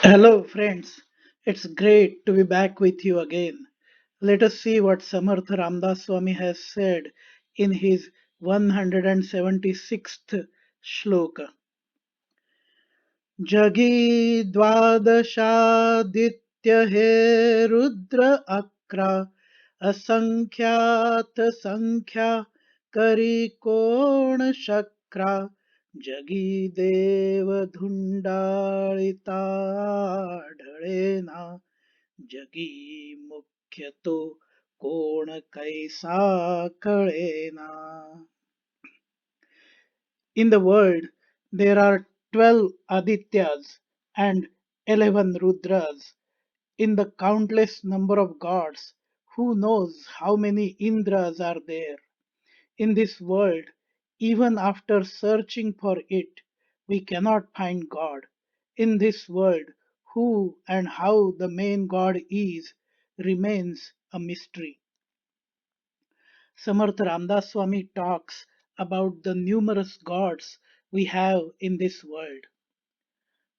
Hello, friends. It's great to be back with you again. Let us see what Samartha Ramdas Swami has said in his 176th shloka. Jagi dvadashaditya he rudra akra asankhyat sankhya kari kon shakra जगी देव धुंडाळिता ढळेना जगी मुख्य तो कोण कैसा कळेना. In the world, there are 12 Adityas and 11 Rudras. In the countless number of gods, who knows how many Indras are there? In this world, even after searching for it, we cannot find God. In this world, who and how the main God is remains a mystery. Samartha Ramdas Swami talks about the numerous gods we have in this world.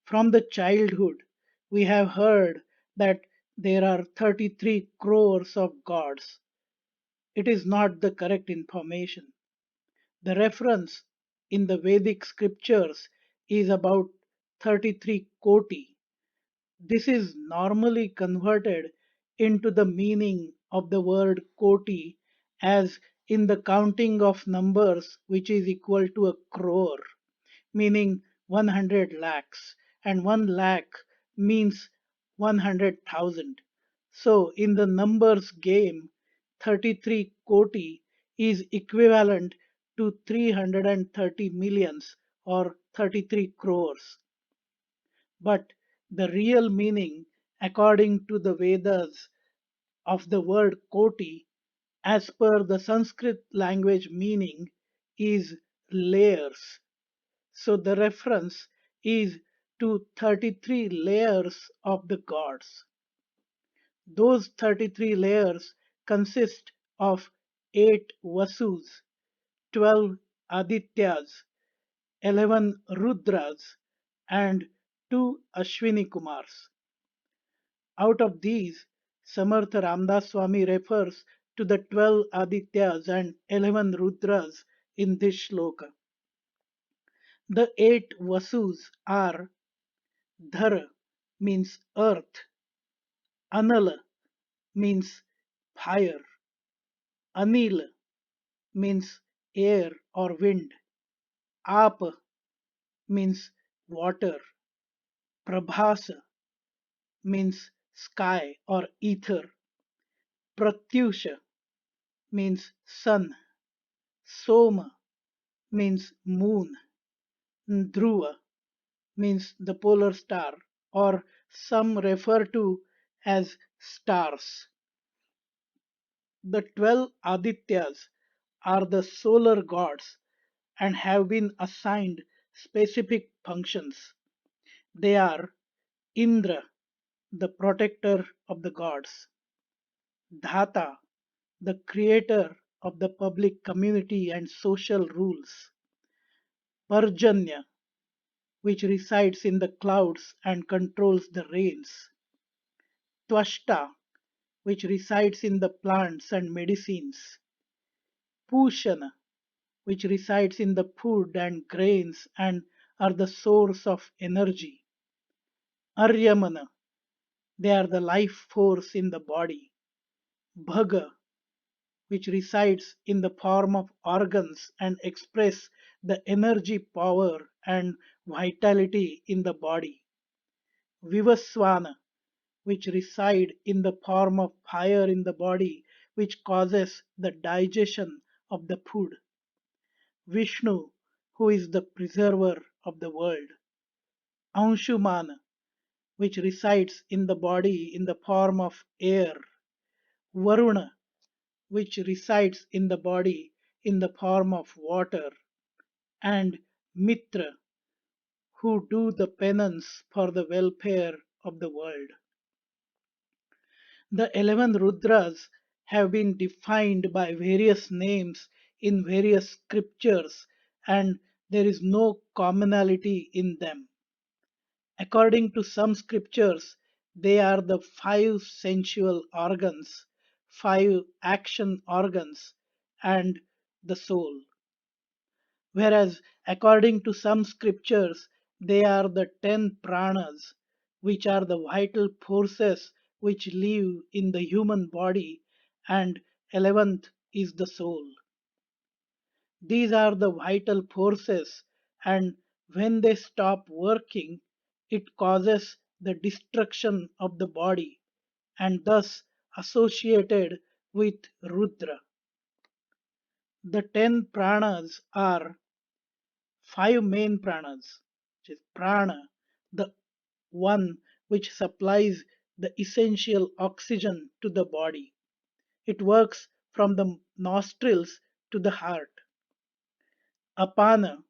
From the childhood, we have heard that there are 33 crores of gods. It is not the correct information. The reference in the Vedic scriptures is about 33 koti. This is normally converted into the meaning of the word koti as in the counting of numbers, which is equal to a crore, meaning 100 lakhs, and 1 lakh means 100,000. So, in the numbers game, 33 koti is equivalent to 330 millions or 33 crores. But the real meaning, according to the Vedas, of the word koti, as per the Sanskrit language meaning, is layers. So the reference is to 33 layers of the gods. Those 33 layers consist of 8 Vasus, 12 Adityas, 11 Rudras, and 2 Ashwini Kumars. Out of these, Samartha Ramdas Swami refers to the 12 Adityas and 11 Rudras in this shloka. The 8 Vasus are Dhara means earth, Anala means fire, Anil means air or wind, Apa means water, Prabhasa means sky or ether, Pratyusha means sun, Soma means moon, Dhruva means the polar star, or some refer to as stars. The 12 Adityas are the solar gods and have been assigned specific functions. They are Indra, the protector of the gods, Dhata, the creator of the public community and social rules, Parjanya, which resides in the clouds and controls the rains, Twashta, which resides in the plants and medicines, Pushana, which resides in the food and grains and are the source of energy, Aryamana, they are the life force in the body, Bhaga, which resides in the form of organs and express the energy, power, and vitality in the body, Vivasvana, which reside in the form of fire in the body, which causes the digestion of the food. Vishnu, who is the preserver of the world. Anshumana, which resides in the body in the form of air. Varuna, which resides in the body in the form of water. And Mitra, who do the penance for the welfare of the world. The 11 Rudras have been defined by various names in various scriptures, and there is no commonality in them. According to some scriptures, they are the five sensual organs, five action organs, and the soul. Whereas, according to some scriptures, they are the 10 pranas, which are the vital forces which live in the human body, and 11th is the soul. These are the vital forces, and when they stop working, it causes the destruction of the body, and thus associated with Rudra. The 10 pranas are five main pranas, which is prana, the one which supplies the essential oxygen to the body. It works from the nostrils to the heart. Apana,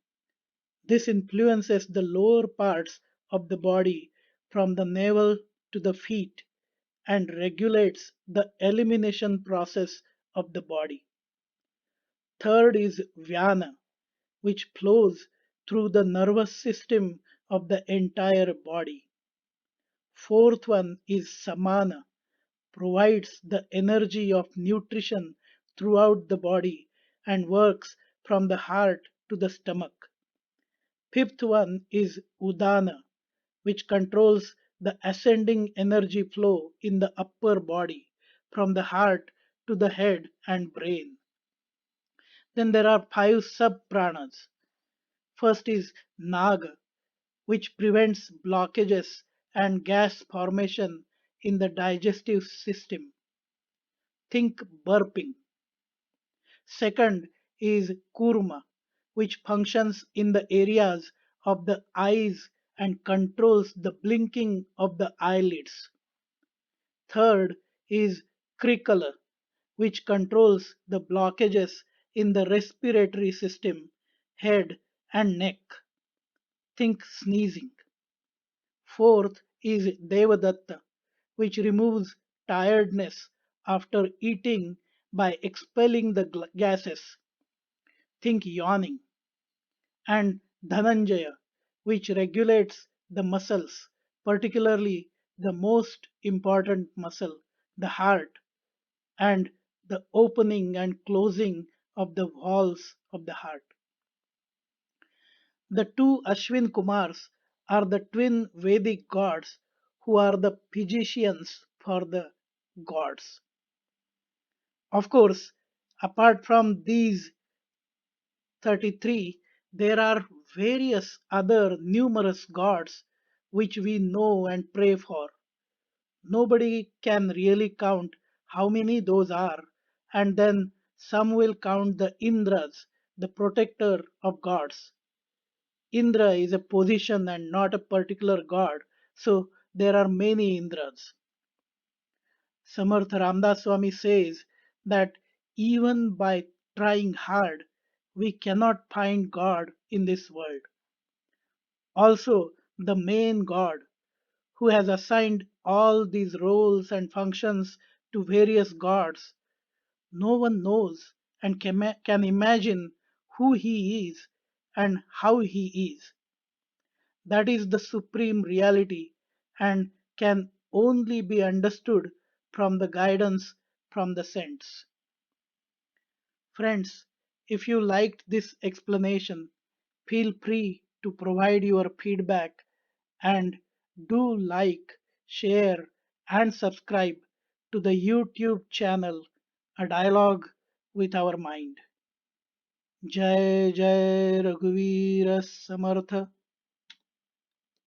this influences the lower parts of the body from the navel to the feet and regulates the elimination process of the body. Third is Vyana, which flows through the nervous system of the entire body. Fourth one is Samana, provides the energy of nutrition throughout the body and works from the heart to the stomach. Fifth one is Udana, which controls the ascending energy flow in the upper body from the heart to the head and brain. Then there are five sub pranas. First is Naga, which prevents blockages and gas formation in the digestive system. Think burping. Second is Kurma, which functions in the areas of the eyes and controls the blinking of the eyelids. Third is Krikala, which controls the blockages in the respiratory system, head, and neck. Think sneezing. Fourth is Devadatta, which removes tiredness after eating by expelling the gases. Think yawning. And Dhananjaya, which regulates the muscles, particularly the most important muscle, the heart, and the opening and closing of the valves of the heart. The two Ashwin Kumars are the twin Vedic gods who are the physicians for the gods. Of course, apart from these 33, there are various other numerous gods which we know and pray for. Nobody can really count how many those are, and then some will count the Indras, the protector of gods. Indra is a position and not a particular god, so there are many Indras. Samartha Ramdas Swami says that even by trying hard, we cannot find God in this world. Also, the main God, who has assigned all these roles and functions to various gods, no one knows and can imagine who he is and how he is. That is the supreme reality and can only be understood from the guidance from the saints. Friends, if you liked this explanation, feel free to provide your feedback and do like, share, and subscribe to the YouTube channel A Dialogue with Our Mind. Jai Jai Raghuveer Samartha.